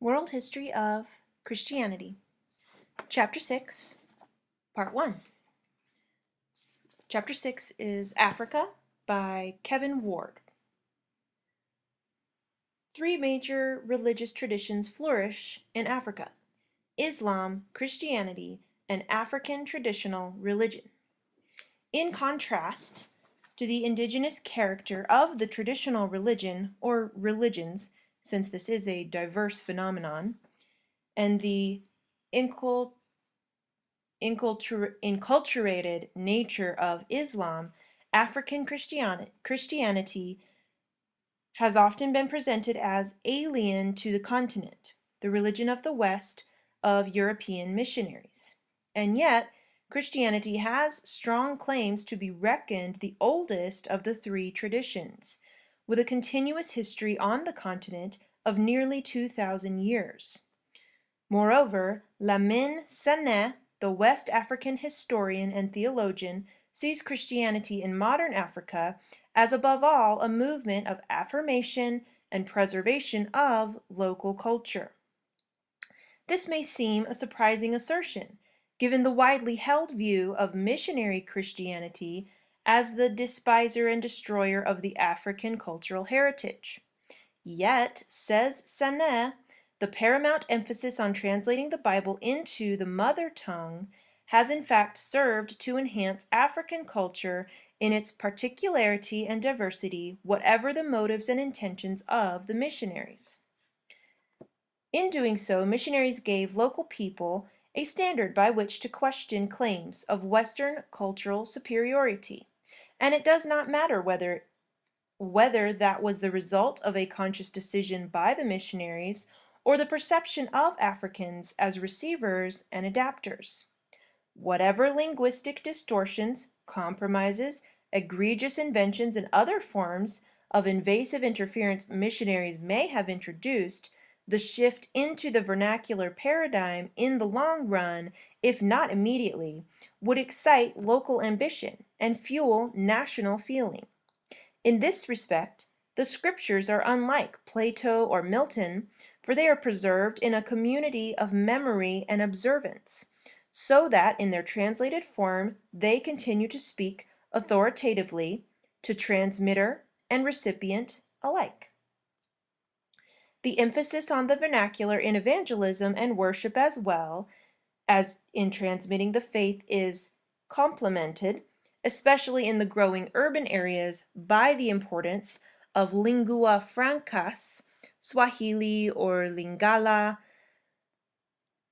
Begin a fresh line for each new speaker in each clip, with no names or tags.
World History of Christianity, Chapter 6, Part 1. Chapter 6 is Africa by Kevin Ward. Three major religious traditions flourish in Africa: Islam, Christianity, and African traditional religion. In contrast to the indigenous character of the traditional religion or religions, since this is a diverse phenomenon, and the inculturated nature of Islam, African Christianity has often been presented as alien to the continent, the religion of the West of European missionaries. And yet, Christianity has strong claims to be reckoned the oldest of the three traditions, with a continuous history on the continent of nearly 2,000 years. Moreover, Lamine Sanneh, the West African historian and theologian, sees Christianity in modern Africa as above all a movement of affirmation and preservation of local culture. This may seem a surprising assertion, given the widely held view of missionary Christianity as the despiser and destroyer of the African cultural heritage. Yet, says Sanneh, the paramount emphasis on translating the Bible into the mother tongue has in fact served to enhance African culture in its particularity and diversity, whatever the motives and intentions of the missionaries. In doing so, missionaries gave local people a standard by which to question claims of Western cultural superiority, and it does not matter whether that was the result of a conscious decision by the missionaries or the perception of Africans as receivers and adapters. Whatever linguistic distortions, compromises, egregious inventions, and other forms of invasive interference missionaries may have introduced, the shift into the vernacular paradigm in the long run, if not immediately, would excite local ambition and fuel national feeling. In this respect, the scriptures are unlike Plato or Milton, for they are preserved in a community of memory and observance, so that in their translated form they continue to speak authoritatively to transmitter and recipient alike. The emphasis on the vernacular in evangelism and worship as well as in transmitting the faith is complemented, especially in the growing urban areas, by the importance of lingua francas, Swahili or Lingala,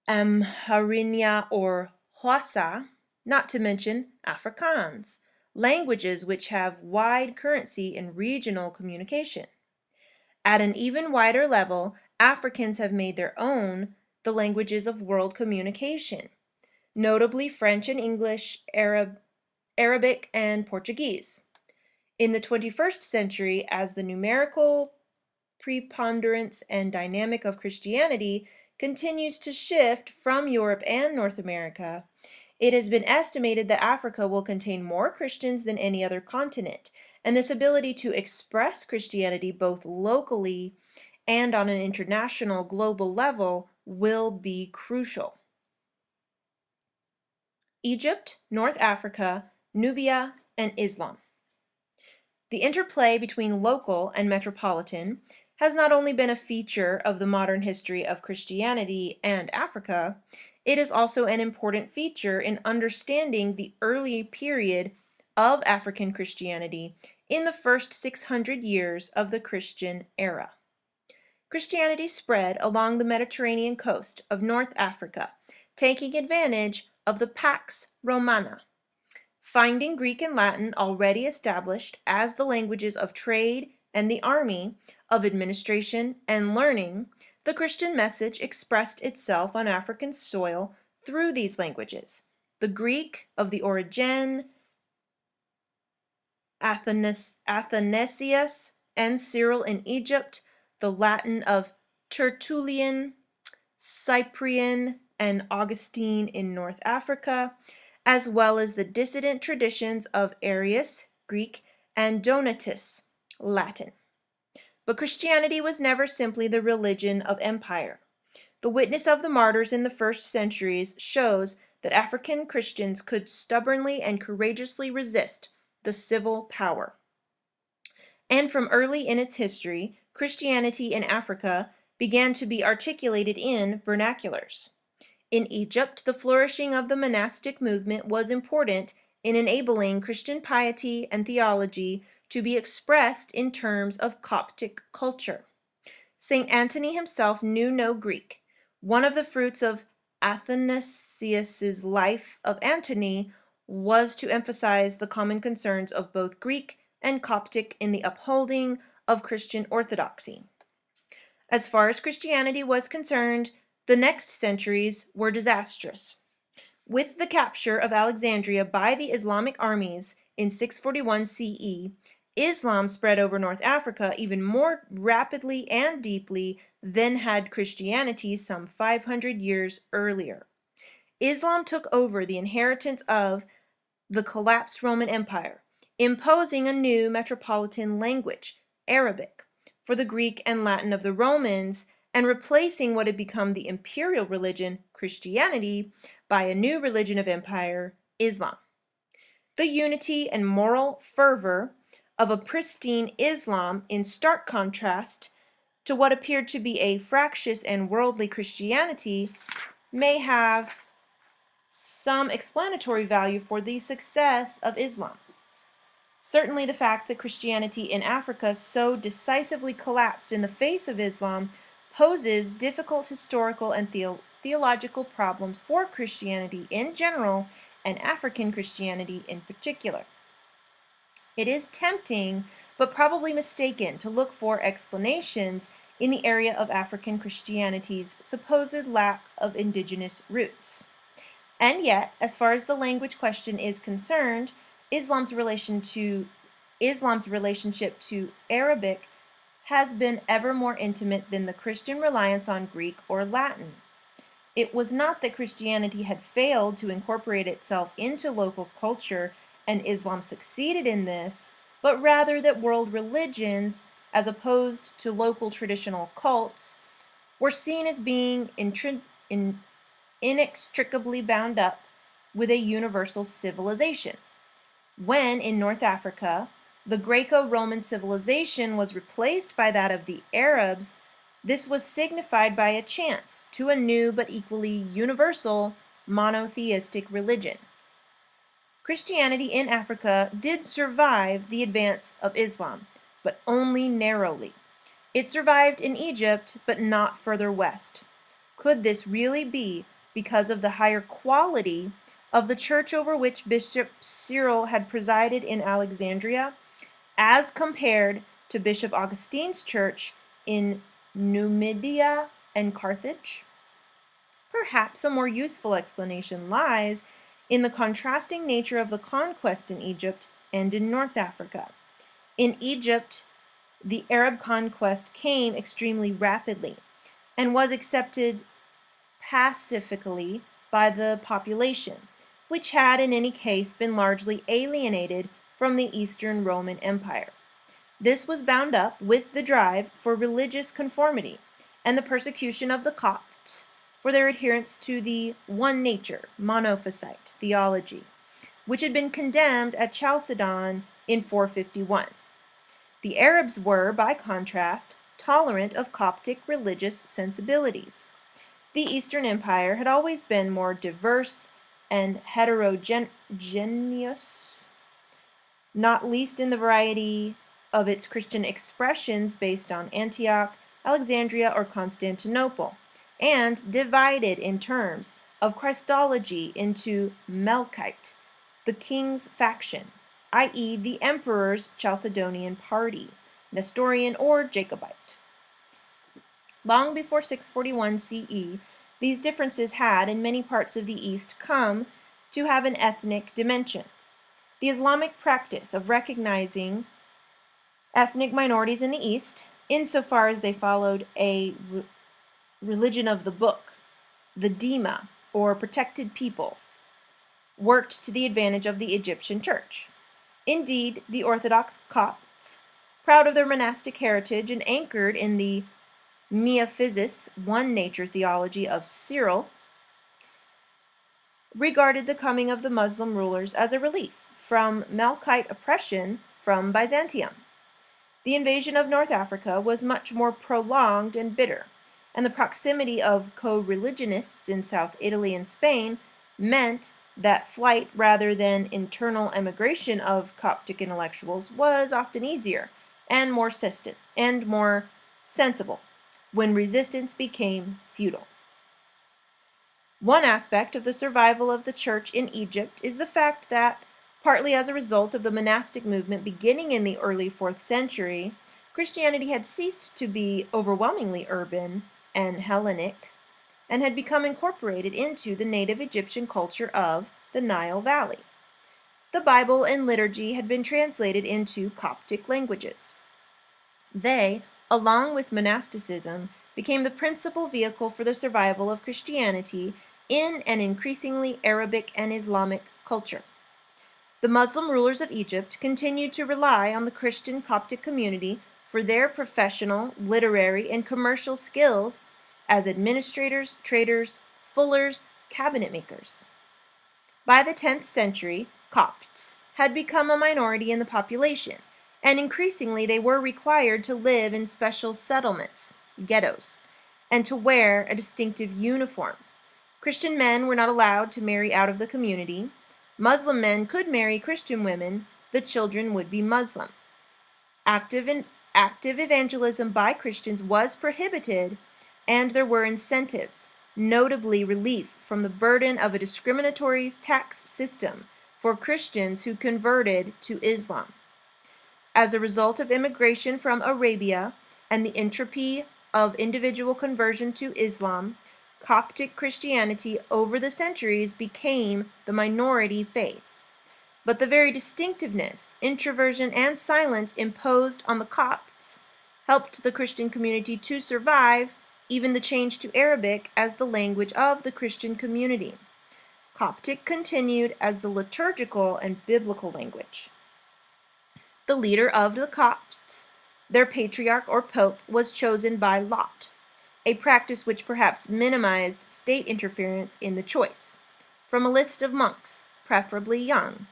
Amharinia or Hausa, not to mention Afrikaans, languages which have wide currency in regional communication. At an even wider level, Africans have made their own the languages of world communication, notably French and English, Arabic, and Portuguese. In the 21st century, as the numerical preponderance and dynamic of Christianity continues to shift from Europe and North America, it has been estimated that Africa will contain more Christians than any other continent, and this ability to express Christianity both locally and on an international global level will be crucial. Egypt, North Africa, Nubia, and Islam. The interplay between local and metropolitan has not only been a feature of the modern history of Christianity and Africa, it is also an important feature in understanding the early period of African Christianity in the first 600 years of the Christian era. Christianity spread along the Mediterranean coast of North Africa, taking advantage of the Pax Romana. Finding Greek and Latin already established as the languages of trade and the army, of administration and learning, the Christian message expressed itself on African soil through these languages: the Greek of the Origen, Athanasius, and Cyril in Egypt, the Latin of Tertullian, Cyprian, and Augustine in North Africa, as well as the dissident traditions of Arius, Greek, and Donatus, Latin. But Christianity was never simply the religion of empire. The witness of the martyrs in the first centuries shows that African Christians could stubbornly and courageously resist the civil power. And from early in its history, Christianity in Africa began to be articulated in vernaculars. In Egypt, the flourishing of the monastic movement was important in enabling Christian piety and theology to be expressed in terms of Coptic culture. St. Antony himself knew no Greek. One of the fruits of Athanasius's life of Antony was to emphasize the common concerns of both Greek and Coptic in the upholding of Christian orthodoxy. As far as Christianity was concerned, the next centuries were disastrous. With the capture of Alexandria by the Islamic armies in 641 CE, Islam spread over North Africa even more rapidly and deeply than had Christianity some 500 years earlier. Islam took over the inheritance of the collapsed Roman Empire, imposing a new metropolitan language, Arabic, for the Greek and Latin of the Romans, and replacing what had become the imperial religion, Christianity, by a new religion of empire, Islam. The unity and moral fervor of a pristine Islam, in stark contrast to what appeared to be a fractious and worldly Christianity, may have some explanatory value for the success of Islam. Certainly the fact that Christianity in Africa so decisively collapsed in the face of Islam poses difficult historical and theological problems for Christianity in general and African Christianity in particular. It is tempting, but probably mistaken, to look for explanations in the area of African Christianity's supposed lack of indigenous roots. And yet, as far as the language question is concerned, Islam's relationship to Arabic has been ever more intimate than the Christian reliance on Greek or Latin. It was not that Christianity had failed to incorporate itself into local culture and Islam succeeded in this, but rather that world religions, as opposed to local traditional cults, were seen as being inextricably bound up with a universal civilization. When, in North Africa, the Greco-Roman civilization was replaced by that of the Arabs, this was signified by a chance to a new but equally universal monotheistic religion. Christianity in Africa did survive the advance of Islam, but only narrowly. It survived in Egypt, but not further west. Could this really be because of the higher quality of the church over which Bishop Cyril had presided in Alexandria, as compared to Bishop Augustine's church in Numidia and Carthage? Perhaps a more useful explanation lies in the contrasting nature of the conquest in Egypt and in North Africa. In Egypt, the Arab conquest came extremely rapidly and was accepted pacifically by the population, which had in any case been largely alienated from the Eastern Roman Empire. This was bound up with the drive for religious conformity and the persecution of the Copts for their adherence to the one nature, Monophysite theology, which had been condemned at Chalcedon in 451. The Arabs were, by contrast, tolerant of Coptic religious sensibilities. The Eastern Empire had always been more diverse and heterogeneous, not least in the variety of its Christian expressions based on Antioch, Alexandria, or Constantinople, and divided in terms of Christology into Melkite, the king's faction, i.e. the emperor's Chalcedonian party, Nestorian or Jacobite. Long before 641 CE, these differences had, in many parts of the East, come to have an ethnic dimension. The Islamic practice of recognizing ethnic minorities in the East, insofar as they followed a religion of the book, the Dima, or protected people, worked to the advantage of the Egyptian church. Indeed, the Orthodox Copts, proud of their monastic heritage and anchored in the Miaphysis, one nature theology of Cyril, regarded the coming of the Muslim rulers as a relief from Melkite oppression from Byzantium. The invasion of North Africa was much more prolonged and bitter, and the proximity of co-religionists in South Italy and Spain meant that flight rather than internal emigration of Coptic intellectuals was often easier and more sensible when resistance became futile. One aspect of the survival of the church in Egypt is the fact that, partly as a result of the monastic movement beginning in the early 4th century, Christianity had ceased to be overwhelmingly urban and Hellenic, and had become incorporated into the native Egyptian culture of the Nile Valley. The Bible and liturgy had been translated into Coptic languages. They, along with monasticism, became the principal vehicle for the survival of Christianity in an increasingly Arabic and Islamic culture. The Muslim rulers of Egypt continued to rely on the Christian Coptic community for their professional, literary, and commercial skills as administrators, traders, fullers, cabinet makers. By the 10th century, Copts had become a minority in the population, and increasingly they were required to live in special settlements, ghettos, and to wear a distinctive uniform. Christian men were not allowed to marry out of the community. Muslim men could marry Christian women. The children would be Muslim. Active evangelism by Christians was prohibited, and there were incentives, notably relief from the burden of a discriminatory tax system for Christians who converted to Islam. As a result of immigration from Arabia and the entropy of individual conversion to Islam, Coptic Christianity over the centuries became the minority faith. But the very distinctiveness, introversion, and silence imposed on the Copts helped the Christian community to survive even the change to Arabic as the language of the Christian community. Coptic continued as the liturgical and biblical language. The leader of the Copts, their patriarch or pope, was chosen by lot, a practice which perhaps minimized state interference in the choice, from a list of monks, preferably young.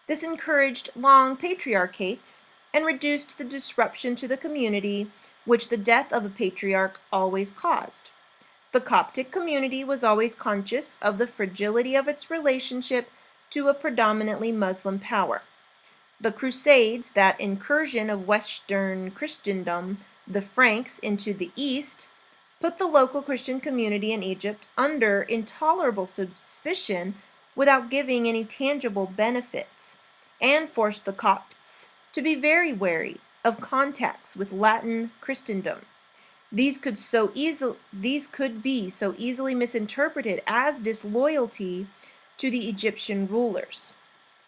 This encouraged long patriarchates and reduced the disruption to the community which the death of a patriarch always caused. The Coptic community was always conscious of the fragility of its relationship to a predominantly Muslim power. The Crusades, that incursion of Western Christendom, the Franks, into the East, put the local Christian community in Egypt under intolerable suspicion without giving any tangible benefits, and forced the Copts to be very wary of contacts with Latin Christendom. These could be so easily misinterpreted as disloyalty to the Egyptian rulers.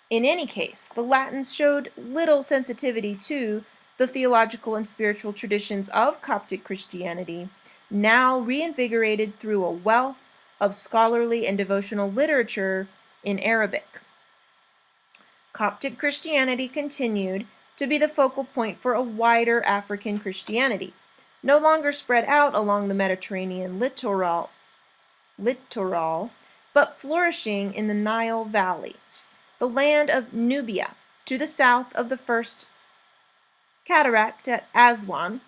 In any case, the Latins showed little sensitivity to the theological and spiritual traditions of Coptic Christianity, now reinvigorated through a wealth of scholarly and devotional literature in Arabic. Coptic Christianity continued to be the focal point for a wider African Christianity, no longer spread out along the Mediterranean littoral, but flourishing in the Nile Valley, the land of Nubia, to the south of the first cataract at Aswan,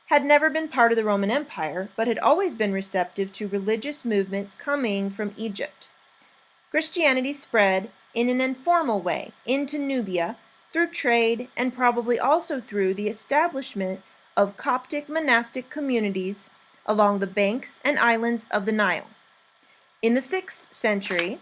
had never been part of the Roman Empire, but had always been receptive to religious movements coming from Egypt. Christianity spread in an informal way into Nubia through trade and probably also through the establishment of Coptic monastic communities along the banks and islands of the Nile. In the 6th century,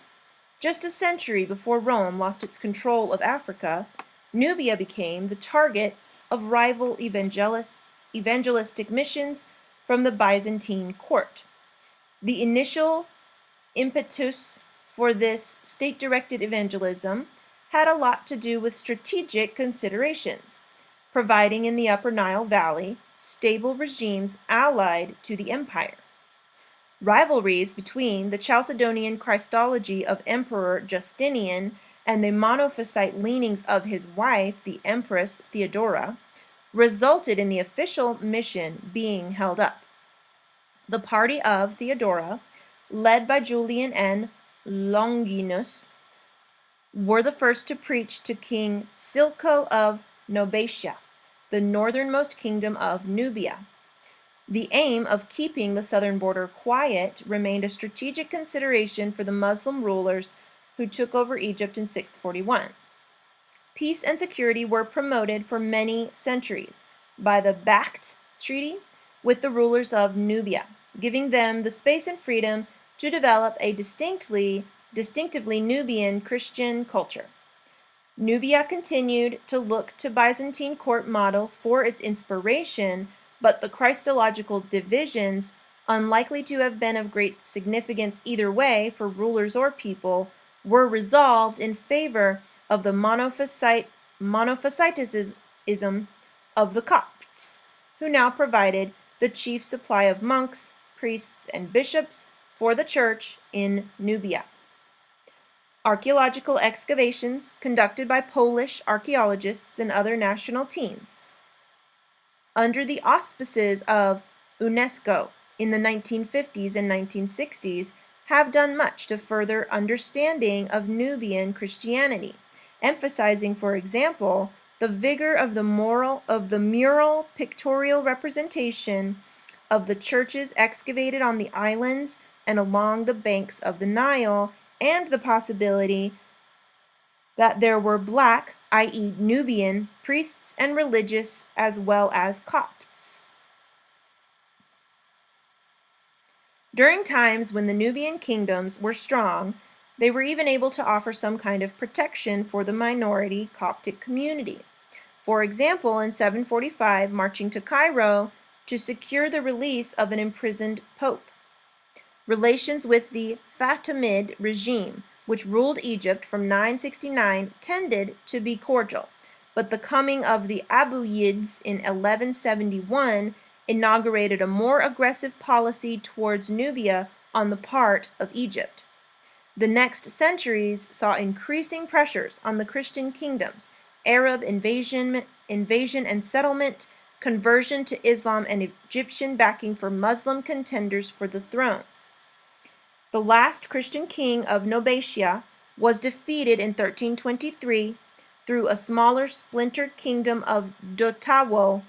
just a century before Rome lost its control of Africa, Nubia became the target of rival evangelistic missions from the Byzantine court. The initial impetus for this state-directed evangelism had a lot to do with strategic considerations, providing in the Upper Nile Valley stable regimes allied to the empire. Rivalries between the Chalcedonian Christology of Emperor Justinian and the Monophysite leanings of his wife, the Empress Theodora, resulted in the official mission being held up. The party of Theodora, led by Julian and Longinus, were the first to preach to King Silko of Nobatia, the northernmost kingdom of Nubia. The aim of keeping the southern border quiet remained a strategic consideration for the Muslim rulers who took over Egypt in 641. Peace and security were promoted for many centuries by the Bakht Treaty with the rulers of Nubia, giving them the space and freedom to develop a distinctively Nubian Christian culture. Nubia continued to look to Byzantine court models for its inspiration, but the Christological divisions, unlikely to have been of great significance either way for rulers or people, were resolved in favor of the monophysitism of the Copts, who now provided the chief supply of monks, priests, and bishops for the church in Nubia. Archaeological excavations conducted by Polish archaeologists and other national teams under the auspices of UNESCO in the 1950s and 1960s have done much to further understanding of Nubian Christianity, emphasizing, for example, the vigor of the mural pictorial representation of the churches excavated on the islands and along the banks of the Nile, and the possibility that there were black, i.e. Nubian, priests and religious as well as Copts. During times when the Nubian kingdoms were strong, they were even able to offer some kind of protection for the minority Coptic community. For example, in 745, marching to Cairo to secure the release of an imprisoned pope. Relations with the Fatimid regime, which ruled Egypt from 969, tended to be cordial, but the coming of the Abuyids in 1171 inaugurated a more aggressive policy towards Nubia on the part of Egypt. The next centuries saw increasing pressures on the Christian kingdoms, Arab invasion and settlement, conversion to Islam, and Egyptian backing for Muslim contenders for the throne. The last Christian king of Nobatia was defeated in 1323 through a smaller splintered kingdom of Dotawo.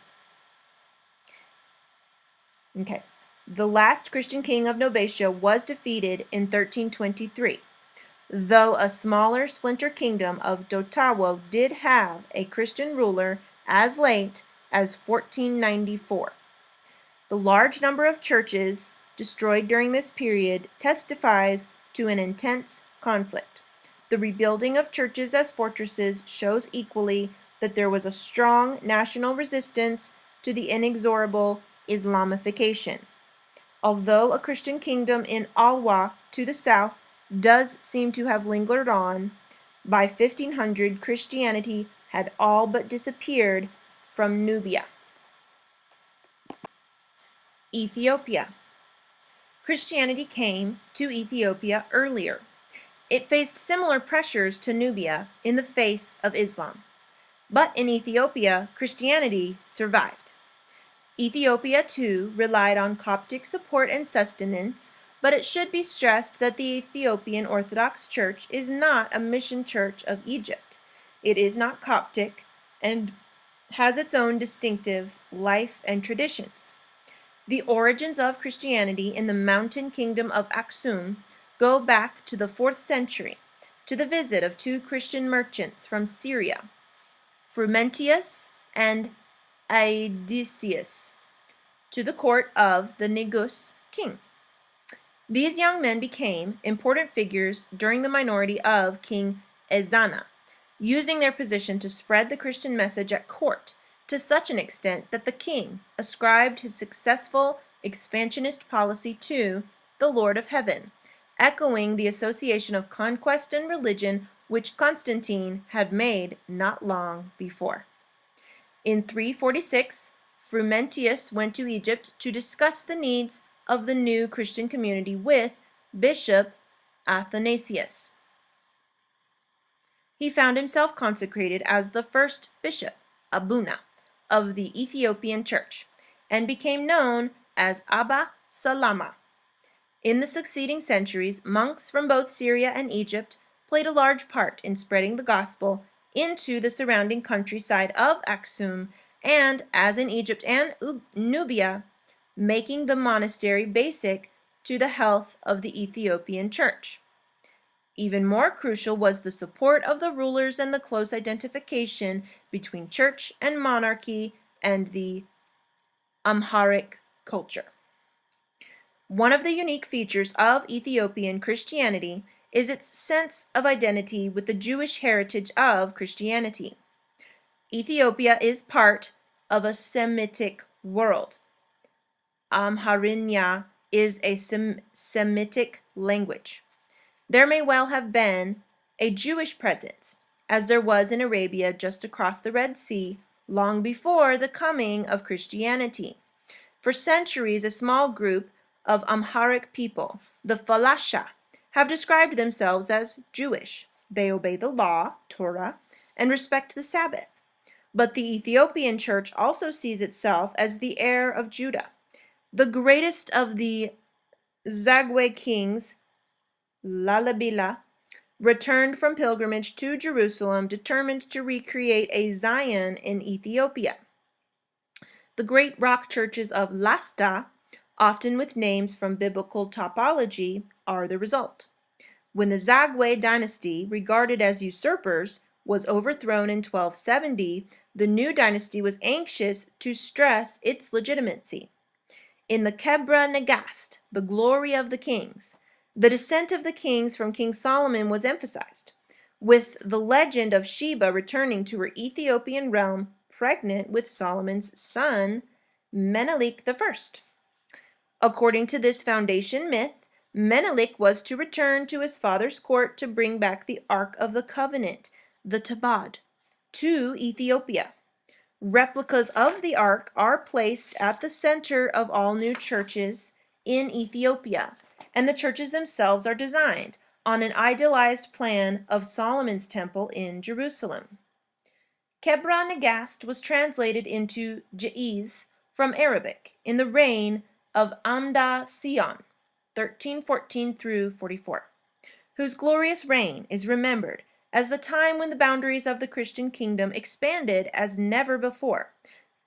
The last Christian king of Nobatia was defeated in 1323, though a smaller splinter kingdom of Dotawo did have a Christian ruler as late as 1494. The large number of churches destroyed during this period testifies to an intense conflict. The rebuilding of churches as fortresses shows equally that there was a strong national resistance to the inexorable Islamification. Although a Christian kingdom in Alwa to the south does seem to have lingered on, by 1500 Christianity had all but disappeared from Nubia. Ethiopia. Christianity came to Ethiopia earlier. It faced similar pressures to Nubia in the face of Islam. But in Ethiopia, Christianity survived. Ethiopia, too, relied on Coptic support and sustenance, but it should be stressed that the Ethiopian Orthodox Church is not a mission church of Egypt. It is not Coptic and has its own distinctive life and traditions. The origins of Christianity in the mountain kingdom of Aksum go back to the 4th century, to the visit of two Christian merchants from Syria, Frumentius and Aedesius, to the court of the Negus king. These young men became important figures during the minority of King Ezana, using their position to spread the Christian message at court to such an extent that the king ascribed his successful expansionist policy to the Lord of Heaven, echoing the association of conquest and religion which Constantine had made not long before. In 346, Frumentius went to Egypt to discuss the needs of the new Christian community with Bishop Athanasius. He found himself consecrated as the first bishop, Abuna, of the Ethiopian Church, and became known as Abba Salama. In the succeeding centuries, monks from both Syria and Egypt played a large part in spreading the gospel into the surrounding countryside of Aksum and, as in Egypt and Nubia, making the monastery basic to the health of the Ethiopian church. Even more crucial was the support of the rulers and the close identification between church and monarchy and the Amharic culture. One of the unique features of Ethiopian Christianity is its sense of identity with the Jewish heritage of Christianity. Ethiopia is part of a Semitic world. Amharinya is a Semitic language. There may well have been a Jewish presence, as there was in Arabia just across the Red Sea, long before the coming of Christianity. For centuries, a small group of Amharic people, the Falasha, have described themselves as Jewish. They obey the law, Torah, and respect the Sabbath. But the Ethiopian church also sees itself as the heir of Judah. The greatest of the Zagwe kings, Lalibela, returned from pilgrimage to Jerusalem, determined to recreate a Zion in Ethiopia. The great rock churches of Lasta, often with names from biblical topology, are the result. When the Zagwe dynasty, regarded as usurpers, was overthrown in 1270, the new dynasty was anxious to stress its legitimacy. In the Kebra Nagast, the glory of the kings, the descent of the kings from King Solomon was emphasized, with the legend of Sheba returning to her Ethiopian realm pregnant with Solomon's son, Menelik I. According to this foundation myth, Menelik was to return to his father's court to bring back the Ark of the Covenant, the Tabad, to Ethiopia. Replicas of the Ark are placed at the center of all new churches in Ethiopia, and the churches themselves are designed on an idealized plan of Solomon's temple in Jerusalem. Kebra Nagast was translated into Ge'ez from Arabic in the reign of Amda Sion, 1314 through 44, whose glorious reign is remembered as the time when the boundaries of the Christian kingdom expanded as never before,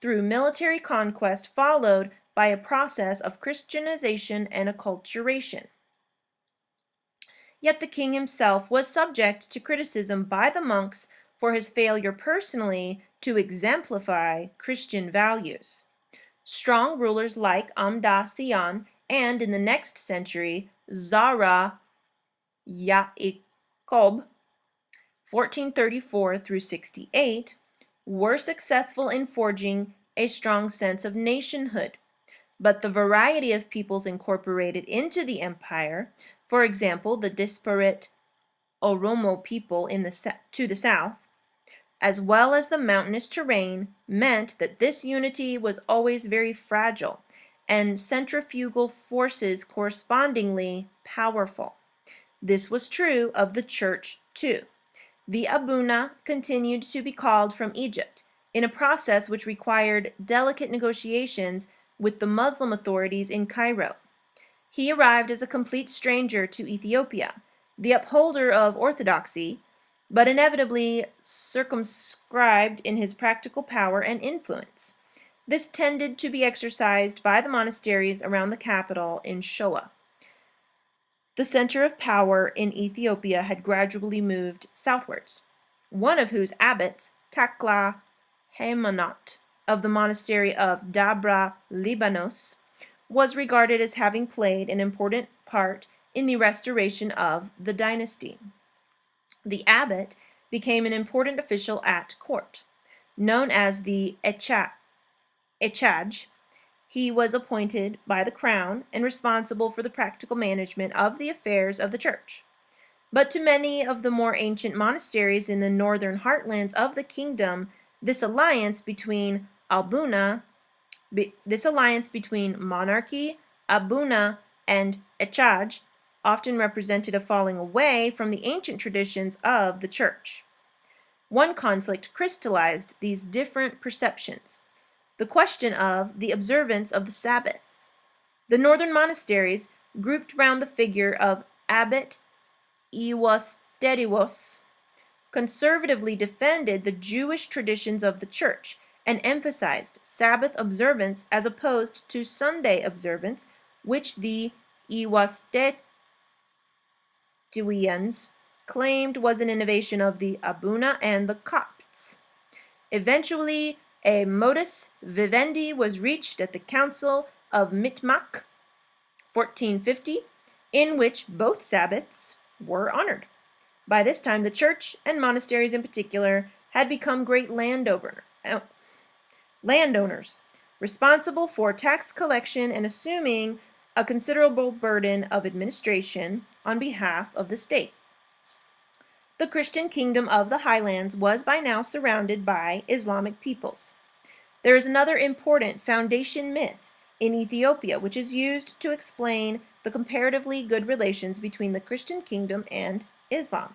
through military conquest followed by a process of Christianization and acculturation. Yet the king himself was subject to criticism by the monks for his failure personally to exemplify Christian values. Strong rulers like Amda Sion and, in the next century, Zara Yaakov, 1434 through 68, were successful in forging a strong sense of nationhood. But the variety of peoples incorporated into the empire, for example, the disparate Oromo people to the south, as well as the mountainous terrain, meant that this unity was always very fragile, and centrifugal forces correspondingly powerful. This was true of the church too. The Abuna continued to be called from Egypt, in a process which required delicate negotiations with the Muslim authorities in Cairo. He arrived as a complete stranger to Ethiopia, the upholder of orthodoxy, but inevitably circumscribed in his practical power and influence. This tended to be exercised by the monasteries around the capital in Shoa. The center of power in Ethiopia had gradually moved southwards, one of whose abbots, Takla Haymanot, of the monastery of Dabra Libanos, was regarded as having played an important part in the restoration of the dynasty. The abbot became an important official at court. Known as the Echaj, he was appointed by the crown and responsible for the practical management of the affairs of the church. But to many of the more ancient monasteries in the northern heartlands of the kingdom, this alliance between monarchy, Abuna, and Echaj often represented a falling away from the ancient traditions of the church. One conflict crystallized these different perceptions: the question of the observance of the Sabbath. The northern monasteries, grouped round the figure of Abbot Iwasteriwos, conservatively defended the Jewish traditions of the church and emphasized Sabbath observance as opposed to Sunday observance, which the Iwasterians claimed was an innovation of the Abuna and the Copts. Eventually, a modus vivendi was reached at the Council of Mitmach, 1450, in which both Sabbaths were honored. By this time, the church, and monasteries in particular, had become great landowners, responsible for tax collection and assuming a considerable burden of administration on behalf of the state. The Christian kingdom of the highlands was by now surrounded by Islamic peoples. There is another important foundation myth in Ethiopia which is used to explain the comparatively good relations between the Christian kingdom and Islam.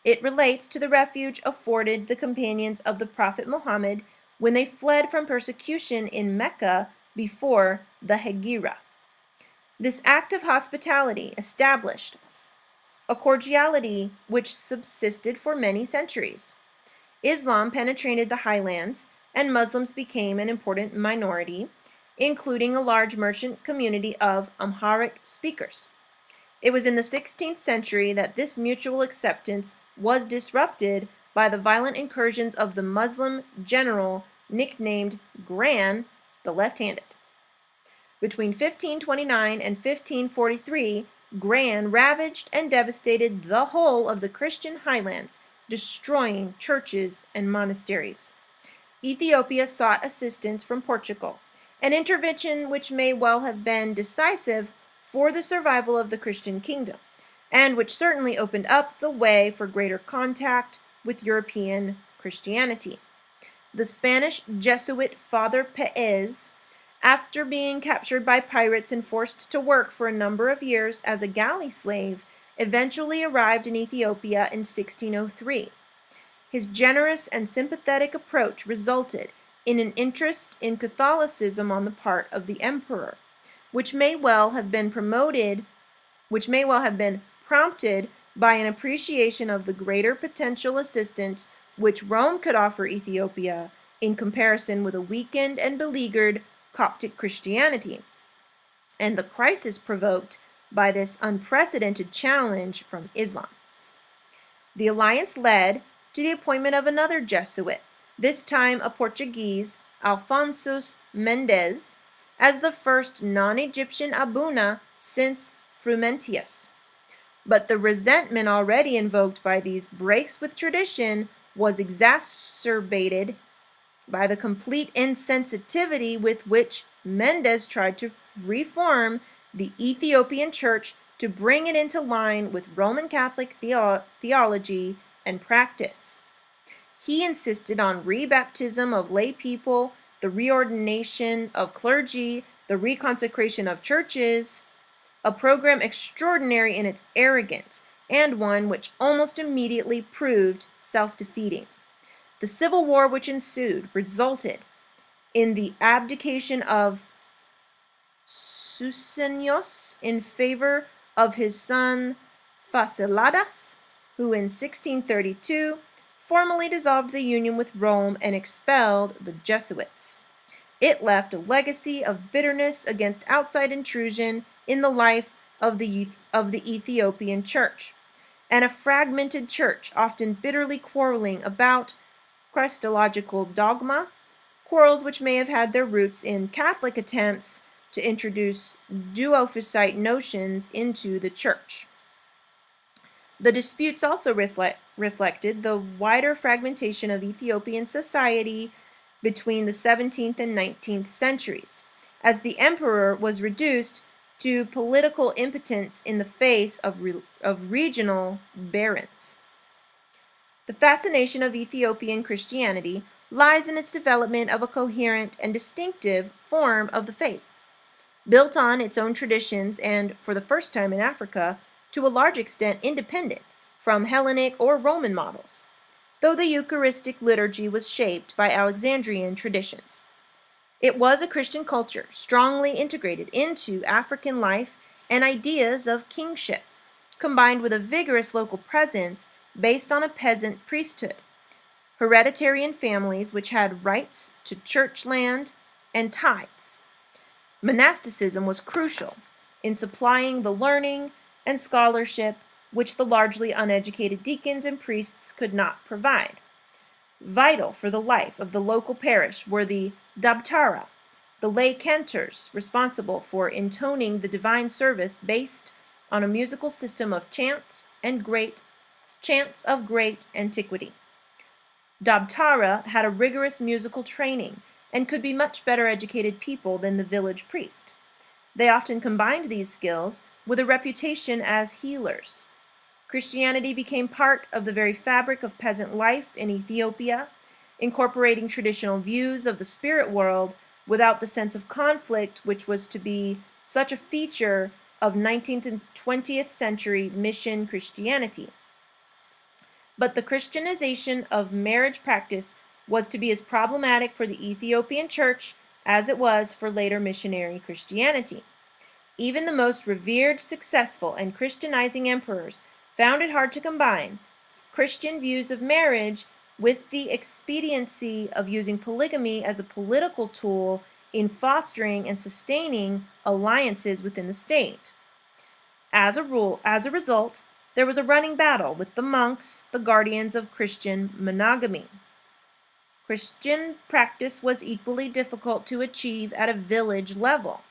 It relates to the refuge afforded the companions of the Prophet Muhammad when they fled from persecution in Mecca before the Hegira. This act of hospitality established a cordiality which subsisted for many centuries. Islam penetrated the highlands, and Muslims became an important minority, including a large merchant community of Amharic speakers. It was in the 16th century that this mutual acceptance was disrupted by the violent incursions of the Muslim general nicknamed Gran the Left-Handed. Between 1529 and 1543, Gran ravaged and devastated the whole of the Christian highlands, destroying churches and monasteries. Ethiopia sought assistance from Portugal, an intervention which may well have been decisive for the survival of the Christian kingdom, and which certainly opened up the way for greater contact with European Christianity. The Spanish Jesuit Father Paez, after being captured by pirates and forced to work for a number of years as a galley slave, eventually arrived in Ethiopia in 1603. His generous and sympathetic approach resulted in an interest in Catholicism on the part of the emperor, which may well have been prompted by an appreciation of the greater potential assistance which Rome could offer Ethiopia in comparison with a weakened and beleaguered Coptic Christianity, and the crisis provoked by this unprecedented challenge from Islam. The alliance led to the appointment of another Jesuit, this time a Portuguese, Alphonsus Mendes, as the first non-Egyptian Abuna since Frumentius. But the resentment already invoked by these breaks with tradition was exacerbated by the complete insensitivity with which Mendes tried to reform the Ethiopian church to bring it into line with Roman Catholic theology and practice. He insisted on rebaptism of lay people, the reordination of clergy, the reconsecration of churches, a program extraordinary in its arrogance, and one which almost immediately proved self-defeating. The civil war which ensued resulted in the abdication of Susenyos in favor of his son Fasciladas, who in 1632 formally dissolved the union with Rome and expelled the Jesuits. It left a legacy of bitterness against outside intrusion in the life of the Ethiopian church, and a fragmented church often bitterly quarreling about Christological dogma, quarrels which may have had their roots in Catholic attempts to introduce duophysite notions into the church. The disputes also reflected the wider fragmentation of Ethiopian society between the 17th and 19th centuries, as the emperor was reduced to political impotence in the face of regional barons. The fascination of Ethiopian Christianity lies in its development of a coherent and distinctive form of the faith, built on its own traditions and, for the first time in Africa, to a large extent independent from Hellenic or Roman models, though the Eucharistic liturgy was shaped by Alexandrian traditions. It was a Christian culture, strongly integrated into African life and ideas of kingship, combined with a vigorous local presence based on a peasant priesthood, hereditary families which had rights to church land and tithes. Monasticism was crucial in supplying the learning and scholarship which the largely uneducated deacons and priests could not provide. Vital for the life of the local parish were the dabtara, the lay cantors responsible for intoning the divine service based on a musical system of chants of great antiquity. Dabtara had a rigorous musical training and could be much better educated people than the village priest. They often combined these skills with a reputation as healers. Christianity became part of the very fabric of peasant life in Ethiopia, incorporating traditional views of the spirit world without the sense of conflict which was to be such a feature of 19th and 20th century mission Christianity. But the Christianization of marriage practice was to be as problematic for the Ethiopian church as it was for later missionary Christianity. Even the most revered, successful, and Christianizing emperors found it hard to combine Christian views of marriage with the expediency of using polygamy as a political tool in fostering and sustaining alliances within the state. As a result, there was a running battle with the monks, the guardians of Christian monogamy. Christian practice was equally difficult to achieve at a village level.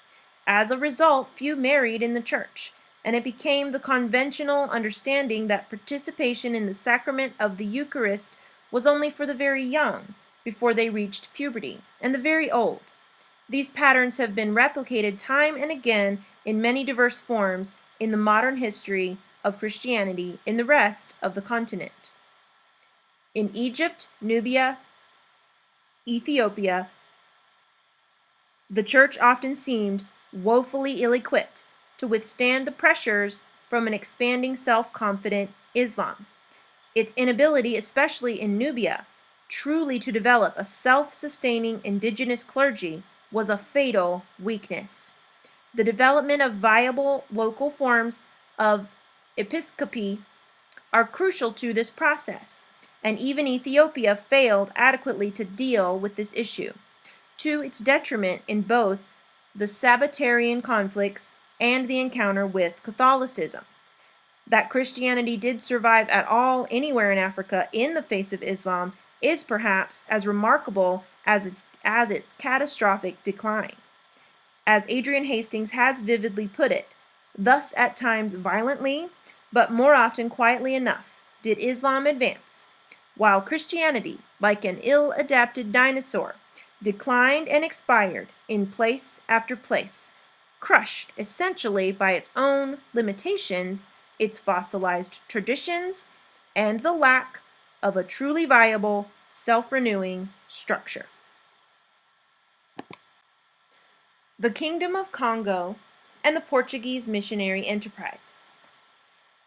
As a result, few married in the church, and it became the conventional understanding that participation in the sacrament of the Eucharist was only for the very young, before they reached puberty, and the very old. These patterns have been replicated time and again in many diverse forms in the modern history of Christianity in the rest of the continent. In Egypt, Nubia, Ethiopia, the church often seemed woefully ill-equipped to withstand the pressures from an expanding self-confident Islam. Its inability, especially in Nubia, truly to develop a self-sustaining indigenous clergy was a fatal weakness. The development of viable local forms of episcopacy are crucial to this process, and even Ethiopia failed adequately to deal with this issue, to its detriment in both the Sabbatarian conflicts and the encounter with Catholicism. That Christianity did survive at all anywhere in Africa in the face of Islam is perhaps as remarkable as its catastrophic decline. As Adrian Hastings has vividly put it, thus at times violently, but more often quietly enough, did Islam advance, while Christianity, like an ill-adapted dinosaur, declined and expired in place after place, crushed essentially by its own limitations, its fossilized traditions, and the lack of a truly viable, self-renewing structure. The Kingdom of Congo and the Portuguese missionary enterprise.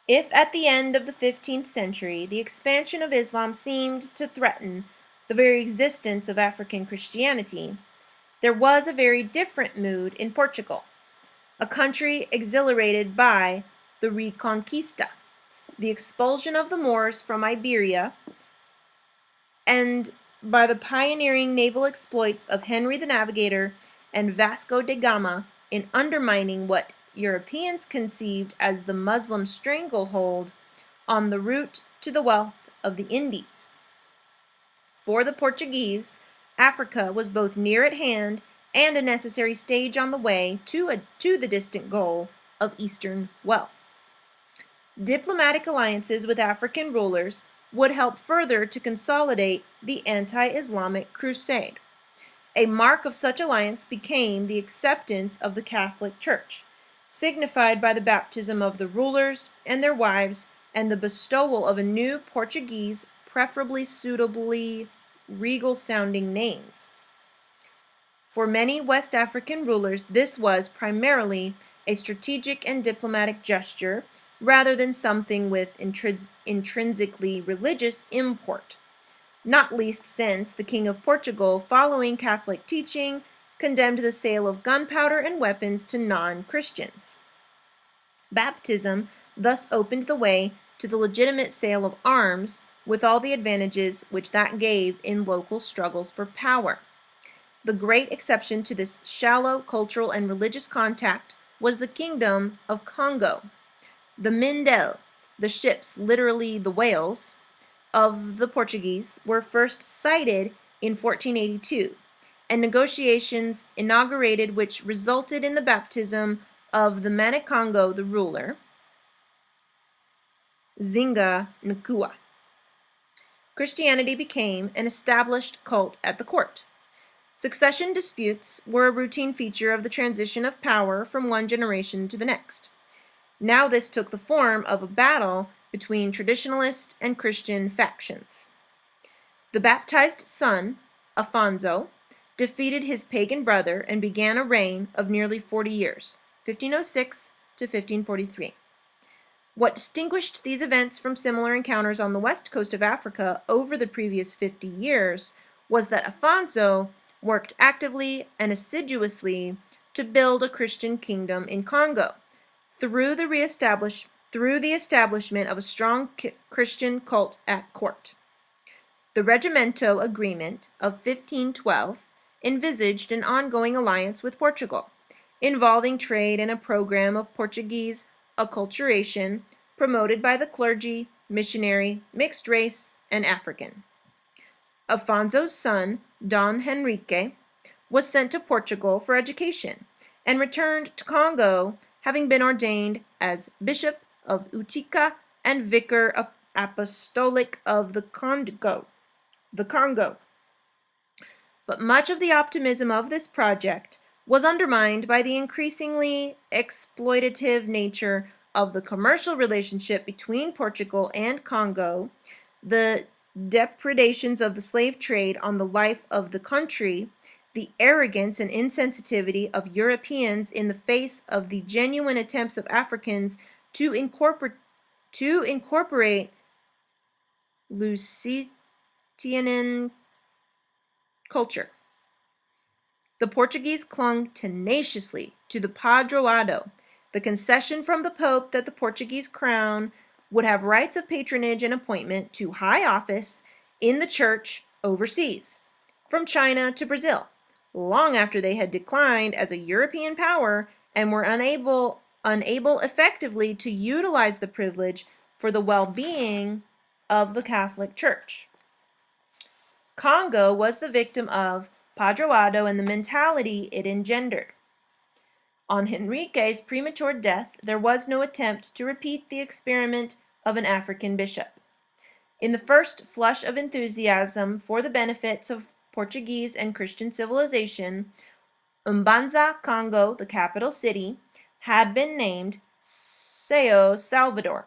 If at the end of the 15th century the expansion of Islam seemed to threaten the very existence of African Christianity, there was a very different mood in Portugal, a country exhilarated by the Reconquista, the expulsion of the Moors from Iberia, and by the pioneering naval exploits of Henry the Navigator and Vasco da Gama in undermining what Europeans conceived as the Muslim stranglehold on the route to the wealth of the Indies. For the Portuguese, Africa was both near at hand and a necessary stage on the way to the distant goal of Eastern wealth. Diplomatic alliances with African rulers would help further to consolidate the anti-Islamic crusade. A mark of such alliance became the acceptance of the Catholic Church, signified by the baptism of the rulers and their wives and the bestowal of a new Portuguese, preferably suitably regal-sounding names. For many West African rulers, this was primarily a strategic and diplomatic gesture rather than something with intrinsically religious import, not least since the King of Portugal, following Catholic teaching, condemned the sale of gunpowder and weapons to non-Christians. Baptism thus opened the way to the legitimate sale of arms, with all the advantages which that gave in local struggles for power. The great exception to this shallow cultural and religious contact was the kingdom of Congo. The Mindel, the ships, literally the whales, of the Portuguese were first sighted in 1482, and negotiations inaugurated which resulted in the baptism of the Manicongo, the ruler, Zinga Nkua. Christianity became an established cult at the court. Succession disputes were a routine feature of the transition of power from one generation to the next. Now this took the form of a battle between traditionalist and Christian factions. The baptized son, Afonso, defeated his pagan brother and began a reign of nearly 40 years, 1506 to 1543. What distinguished these events from similar encounters on the west coast of Africa over the previous 50 years was that Afonso worked actively and assiduously to build a Christian kingdom in Congo through the establishment of a strong Christian cult at court. The Regimento Agreement of 1512 envisaged an ongoing alliance with Portugal, involving trade and a program of Portuguese acculturation promoted by the clergy, missionary, mixed race, and African. Afonso's son, Dom Henrique, was sent to Portugal for education and returned to Congo, having been ordained as Bishop of Utica and Vicar Apostolic of the Congo. But much of the optimism of this project was undermined by the increasingly exploitative nature of the commercial relationship between Portugal and Congo, the depredations of the slave trade on the life of the country, the arrogance and insensitivity of Europeans in the face of the genuine attempts of Africans to incorporate Lusitian culture. The Portuguese clung tenaciously to the Padroado, the concession from the Pope that the Portuguese crown would have rights of patronage and appointment to high office in the church overseas, from China to Brazil, long after they had declined as a European power and were unable effectively to utilize the privilege for the well-being of the Catholic Church. Congo was the victim of Padroado and the mentality it engendered. On Henrique's premature death, there was no attempt to repeat the experiment of an African bishop. In the first flush of enthusiasm for the benefits of Portuguese and Christian civilization, Mbanza, Congo, the capital city, had been named Sao Salvador.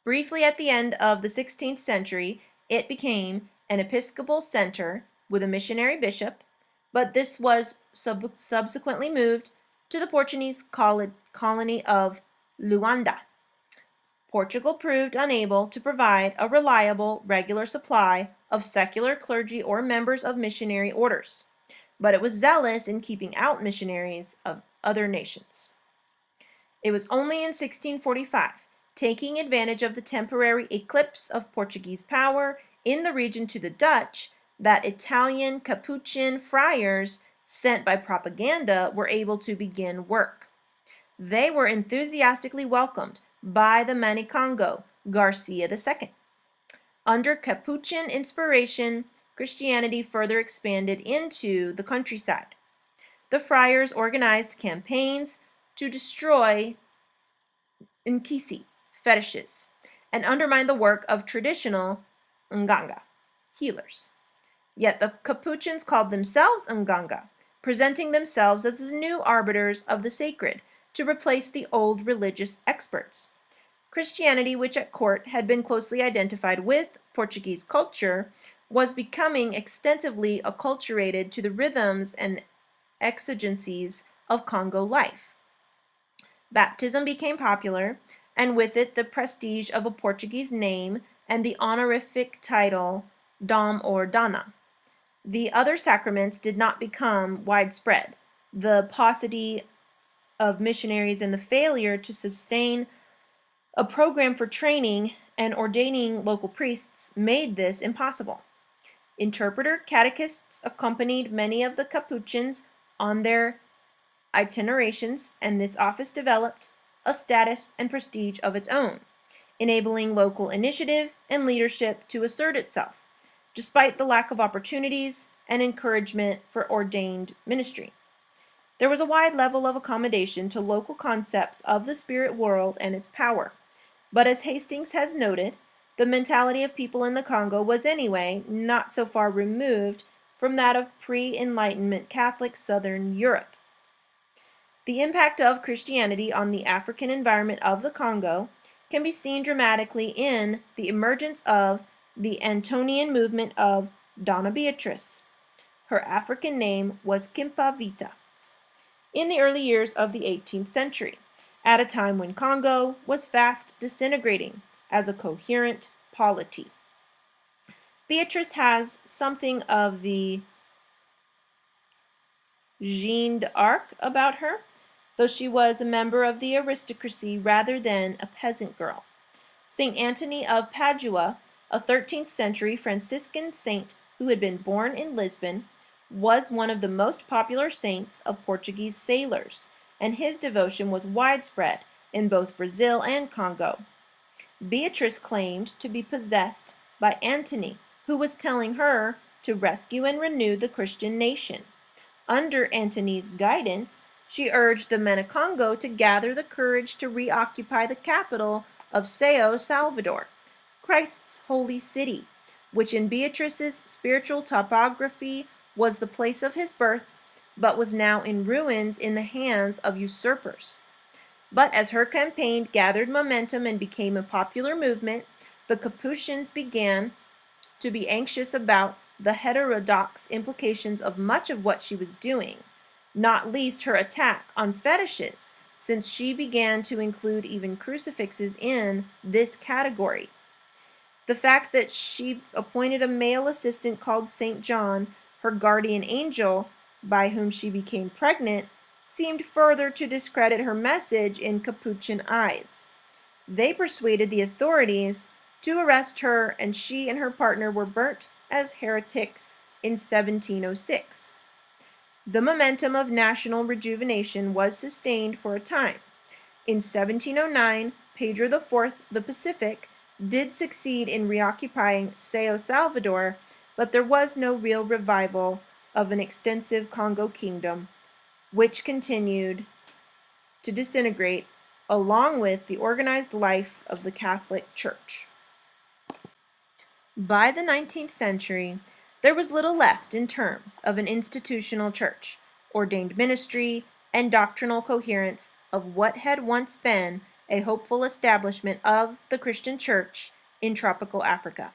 Briefly at the end of the 16th century, it became an episcopal center with a missionary bishop, but this was subsequently moved to the Portuguese colony of Luanda. Portugal proved unable to provide a reliable, regular supply of secular clergy or members of missionary orders, but it was zealous in keeping out missionaries of other nations. It was only in 1645, taking advantage of the temporary eclipse of Portuguese power in the region to the Dutch, that Italian Capuchin friars sent by propaganda were able to begin work. They were enthusiastically welcomed by the Manicongo, Garcia II. Under Capuchin inspiration, Christianity further expanded into the countryside. The friars organized campaigns to destroy Nkisi, fetishes, and undermine the work of traditional Nganga, healers. Yet the Capuchins called themselves Nganga, presenting themselves as the new arbiters of the sacred to replace the old religious experts. Christianity, which at court had been closely identified with Portuguese culture, was becoming extensively acculturated to the rhythms and exigencies of Congo life. Baptism became popular, and with it the prestige of a Portuguese name and the honorific title Dom or Dona. The other sacraments did not become widespread. The paucity of missionaries and the failure to sustain a program for training and ordaining local priests made this impossible. Interpreter catechists accompanied many of the Capuchins on their itinerations, and this office developed a status and prestige of its own, enabling local initiative and leadership to assert itself, despite the lack of opportunities and encouragement for ordained ministry. There was a wide level of accommodation to local concepts of the spirit world and its power. But as Hastings has noted, the mentality of people in the Congo was anyway not so far removed from that of pre-Enlightenment Catholic Southern Europe. The impact of Christianity on the African environment of the Congo can be seen dramatically in the emergence of the Antonian movement of Donna Beatrice. Her African name was Kimpa Vita. In the early years of the 18th century, at a time when Congo was fast disintegrating as a coherent polity. Beatrice has something of the Jeanne d'Arc about her, though she was a member of the aristocracy rather than a peasant girl. St. Anthony of Padua, a 13th century Franciscan saint who had been born in Lisbon, was one of the most popular saints of Portuguese sailors, and his devotion was widespread in both Brazil and Congo. Beatrice claimed to be possessed by Antony, who was telling her to rescue and renew the Christian nation. Under Antony's guidance, she urged the men of Congo to gather the courage to reoccupy the capital of Sao Salvador, Christ's holy city, which in Beatrice's spiritual topography was the place of his birth, but was now in ruins in the hands of usurpers. But as her campaign gathered momentum and became a popular movement, the Capuchins began to be anxious about the heterodox implications of much of what she was doing, not least her attack on fetishes, since she began to include even crucifixes in this category. The fact that she appointed a male assistant called St. John, her guardian angel, by whom she became pregnant, seemed further to discredit her message in Capuchin eyes. They persuaded the authorities to arrest her, and she and her partner were burnt as heretics in 1706. The momentum of national rejuvenation was sustained for a time. In 1709, Pedro IV the Pacific did succeed in reoccupying Sao Salvador, but there was no real revival of an extensive Congo kingdom, which continued to disintegrate along with the organized life of the Catholic Church. By the 19th century, there was little left in terms of an institutional church, ordained ministry, and doctrinal coherence of what had once been a hopeful establishment of the Christian church in tropical Africa.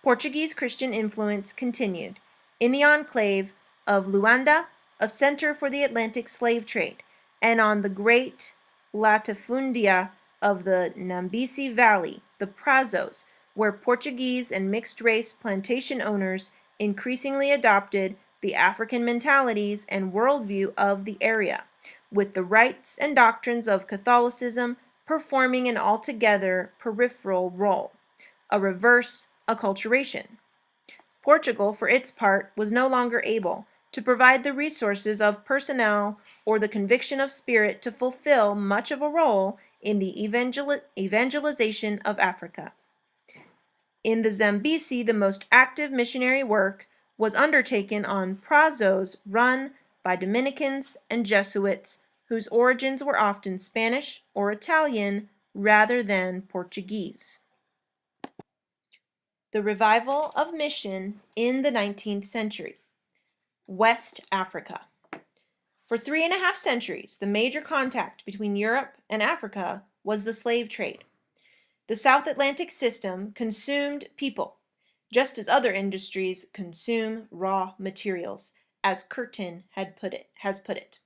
Portuguese Christian influence continued in the enclave of Luanda, a center for the Atlantic slave trade, and on the great latifundia of the Nambisi Valley, the Prazos, where Portuguese and mixed-race plantation owners increasingly adopted the African mentalities and worldview of the area, with the rites and doctrines of Catholicism performing an altogether peripheral role, a reverse acculturation. Portugal, for its part, was no longer able to provide the resources of personnel or the conviction of spirit to fulfill much of a role in the evangelization of Africa. In the Zambesi, the most active missionary work was undertaken on Prazos run by Dominicans and Jesuits, whose origins were often Spanish or Italian rather than Portuguese. The revival of mission in the 19th century. West Africa. For 3.5 centuries, the major contact between Europe and Africa was the slave trade. The South Atlantic system consumed people, just as other industries consume raw materials, as Curtin has put it.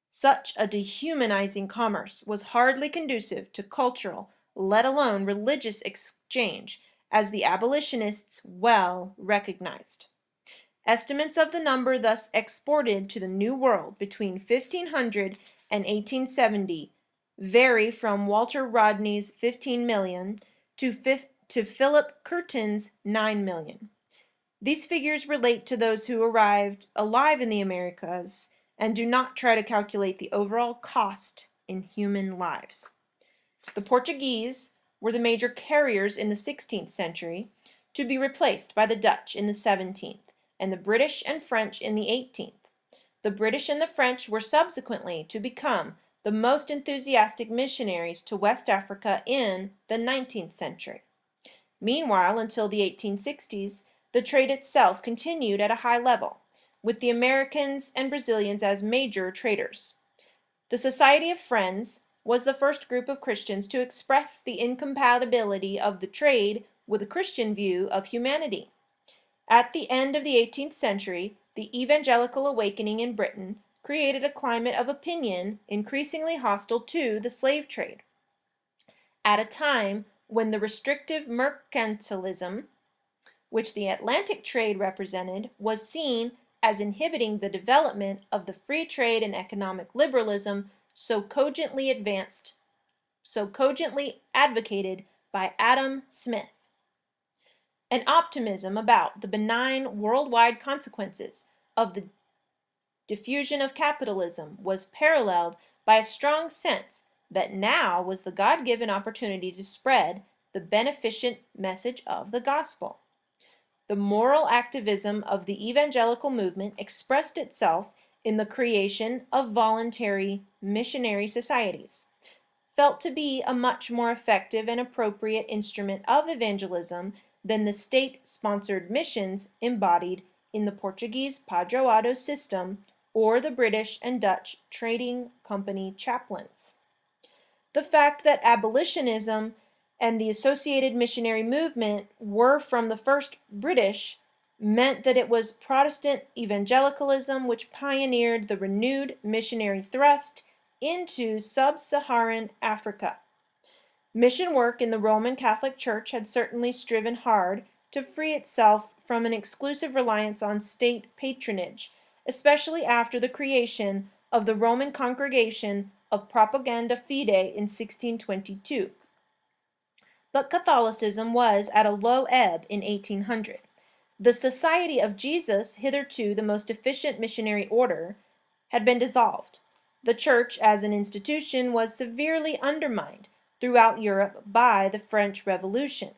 Such a dehumanizing commerce was hardly conducive to cultural, let alone religious exchange, as the abolitionists well recognized. Estimates of the number thus exported to the New World between 1500 and 1870 vary from Walter Rodney's 15 million to Philip Curtin's 9 million. These figures relate to those who arrived alive in the Americas and do not try to calculate the overall cost in human lives. The Portuguese were the major carriers in the 16th century, to be replaced by the Dutch in the 17th, and the British and French in the 18th. The British and the French were subsequently to become the most enthusiastic missionaries to West Africa in the 19th century. Meanwhile, until the 1860s, the trade itself continued at a high level, with the Americans and Brazilians as major traders. The Society of Friends was the first group of Christians to express the incompatibility of the trade with a Christian view of humanity. At the end of the 18th century, the evangelical awakening in Britain created a climate of opinion increasingly hostile to the slave trade. At a time when the restrictive mercantilism, which the Atlantic trade represented, was seen as inhibiting the development of the free trade and economic liberalism so cogently advocated by Adam Smith. An optimism about the benign worldwide consequences of the diffusion of capitalism was paralleled by a strong sense that now was the God-given opportunity to spread the beneficent message of the gospel. The moral activism of the evangelical movement expressed itself in the creation of voluntary missionary societies, felt to be a much more effective and appropriate instrument of evangelism than the state-sponsored missions embodied in the Portuguese padroado system or the British and Dutch trading company chaplains. The fact that abolitionism and the associated missionary movement were from the first British meant that it was Protestant evangelicalism which pioneered the renewed missionary thrust into sub-Saharan Africa. Mission work in the Roman Catholic Church had certainly striven hard to free itself from an exclusive reliance on state patronage, especially after the creation of the Roman Congregation of Propaganda Fide in 1622. But Catholicism was at a low ebb in 1800. The Society of Jesus, hitherto the most efficient missionary order, had been dissolved. The Church as an institution was severely undermined throughout Europe by the French Revolution.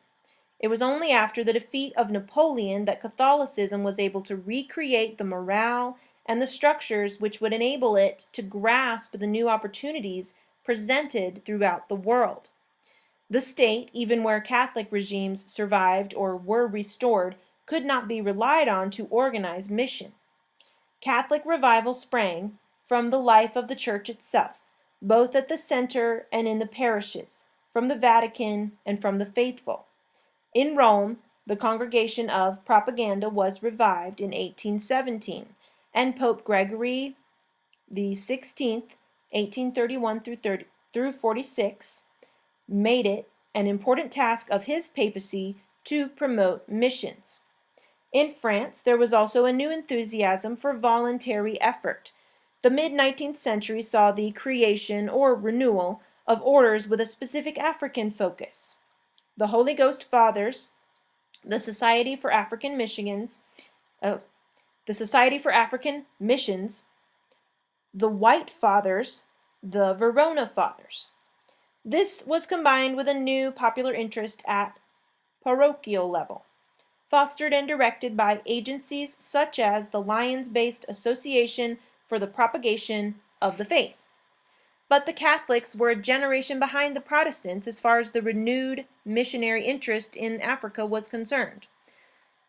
It was only after the defeat of Napoleon that Catholicism was able to recreate the morale and the structures which would enable it to grasp the new opportunities presented throughout the world. The state, even where Catholic regimes survived or were restored, could not be relied on to organize mission. Catholic revival sprang from the life of the Church itself, both at the center and in the parishes, from the Vatican and from the faithful. In Rome, the Congregation of Propaganda was revived in 1817, and Pope Gregory XVI, 1831 through 46, made it an important task of his papacy to promote missions. In France, there was also a new enthusiasm for voluntary effort. The mid-19th century saw the creation or renewal of orders with a specific African focus. The Holy Ghost Fathers, the Society for African Missions, the White Fathers, the Verona Fathers. This was combined with a new popular interest at parochial level, fostered and directed by agencies such as the Lyons-based Association for the Propagation of the Faith. But the Catholics were a generation behind the Protestants as far as the renewed missionary interest in Africa was concerned.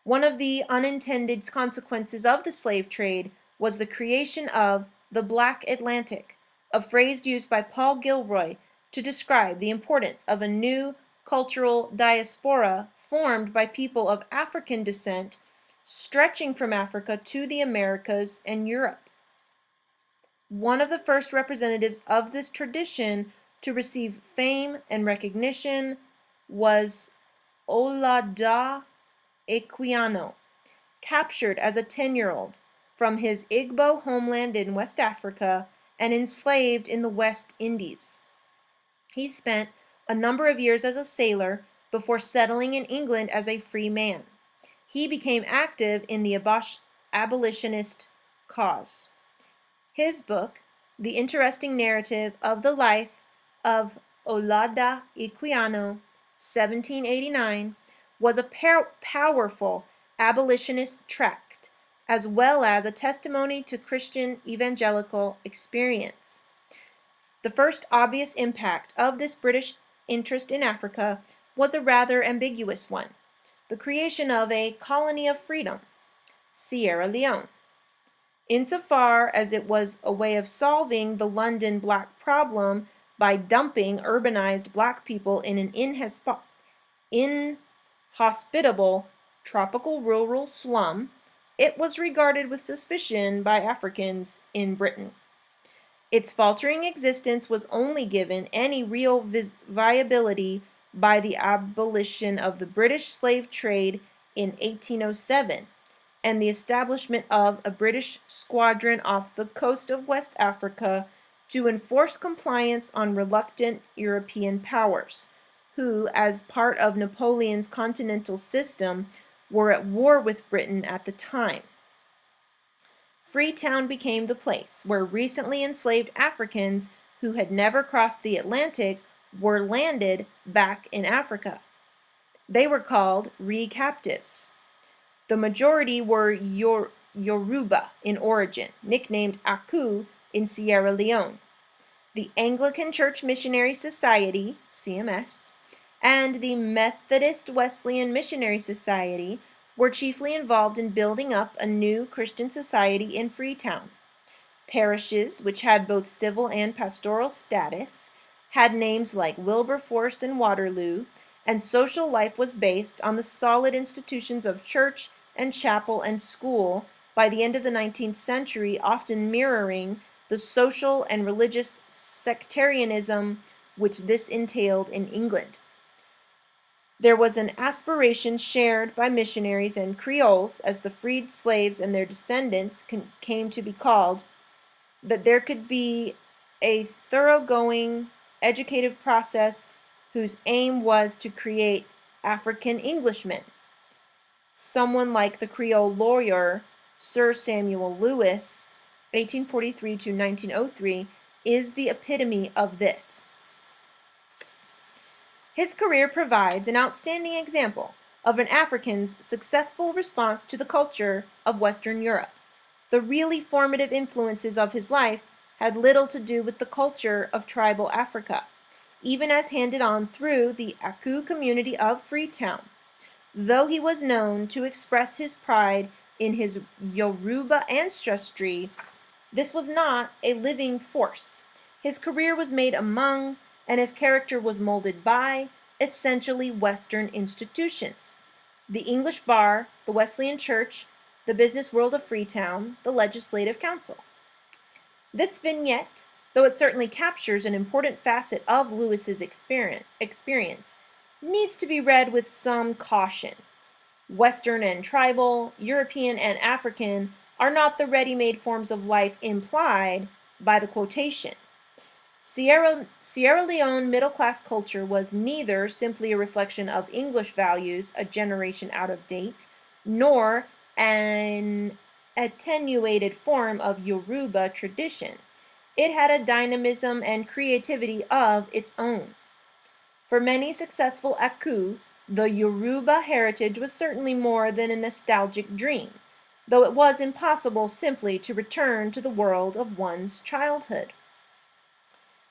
One of the unintended consequences of the slave trade was the creation of the Black Atlantic, a phrase used by Paul Gilroy to describe the importance of a new cultural diaspora formed by people of African descent stretching from Africa to the Americas and Europe. One of the first representatives of this tradition to receive fame and recognition was Olaudah Equiano, captured as a 10-year-old from his Igbo homeland in West Africa and enslaved in the West Indies. He spent a number of years as a sailor before settling in England as a free man. He became active in the abolitionist cause. His book, The Interesting Narrative of the Life of Olaudah Equiano, 1789, was a powerful abolitionist tract, as well as a testimony to Christian evangelical experience. The first obvious impact of this British interest in Africa was a rather ambiguous one: the creation of a colony of freedom, Sierra Leone. Insofar as it was a way of solving the London black problem by dumping urbanized black people in an inhospitable tropical rural slum, it was regarded with suspicion by Africans in Britain. Its faltering existence was only given any real viability by the abolition of the British slave trade in 1807 and the establishment of a British squadron off the coast of West Africa to enforce compliance on reluctant European powers, who, as part of Napoleon's continental system, were at war with Britain at the time. Freetown became the place where recently enslaved Africans who had never crossed the Atlantic were landed back in Africa. They were called recaptives. The majority were Yoruba in origin, nicknamed Aku in Sierra Leone. The Anglican Church Missionary Society, CMS, and the Methodist Wesleyan Missionary Society were chiefly involved in building up a new Christian society in Freetown. Parishes, which had both civil and pastoral status, had names like Wilberforce and Waterloo, and social life was based on the solid institutions of church and chapel and school by the end of the 19th century, often mirroring the social and religious sectarianism which this entailed in England. There was an aspiration shared by missionaries and Creoles, as the freed slaves and their descendants came to be called, that there could be a thoroughgoing educative process whose aim was to create African Englishmen. Someone like the Creole lawyer Sir Samuel Lewis, 1843 to 1903, is the epitome of this. His career provides an outstanding example of an African's successful response to the culture of Western Europe. The really formative influences of his life had little to do with the culture of tribal Africa, even as handed on through the Aku community of Freetown. Though he was known to express his pride in his Yoruba ancestry, this was not a living force. His career was made among, and his character was molded by, essentially Western institutions: the English bar, the Wesleyan Church, the business world of Freetown, the Legislative Council. This vignette, though it certainly captures an important facet of Lewis's experience, needs to be read with some caution. Western and tribal, European and African are not the ready-made forms of life implied by the quotation. Sierra Leone middle-class culture was neither simply a reflection of English values a generation out of date, nor an attenuated form of Yoruba tradition. It had a dynamism and creativity of its own. For many successful Aku, the Yoruba heritage was certainly more than a nostalgic dream, though it was impossible simply to return to the world of one's childhood.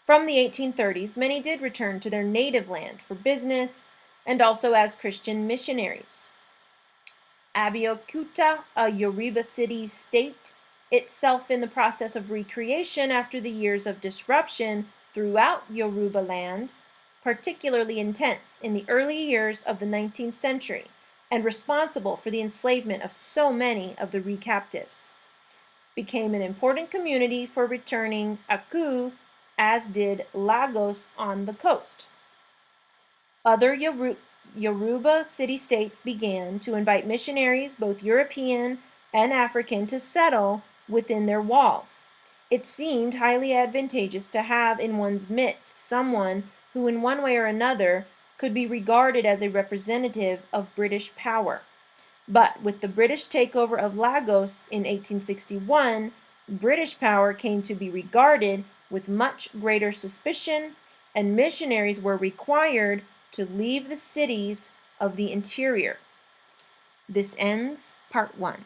From the 1830s, many did return to their native land for business and also as Christian missionaries. Abeokuta, a Yoruba city-state, itself in the process of recreation after the years of disruption throughout Yoruba land, particularly intense in the early years of the 19th century, and responsible for the enslavement of so many of the recaptives, became an important community for returning Aku, as did Lagos on the coast. Other Yoruba city-states began to invite missionaries, both European and African, to settle within their walls. It seemed highly advantageous to have in one's midst someone who, in one way or another, could be regarded as a representative of British power. But with the British takeover of Lagos in 1861, British power came to be regarded with much greater suspicion, and missionaries were required to leave the cities of the interior. This ends part 1.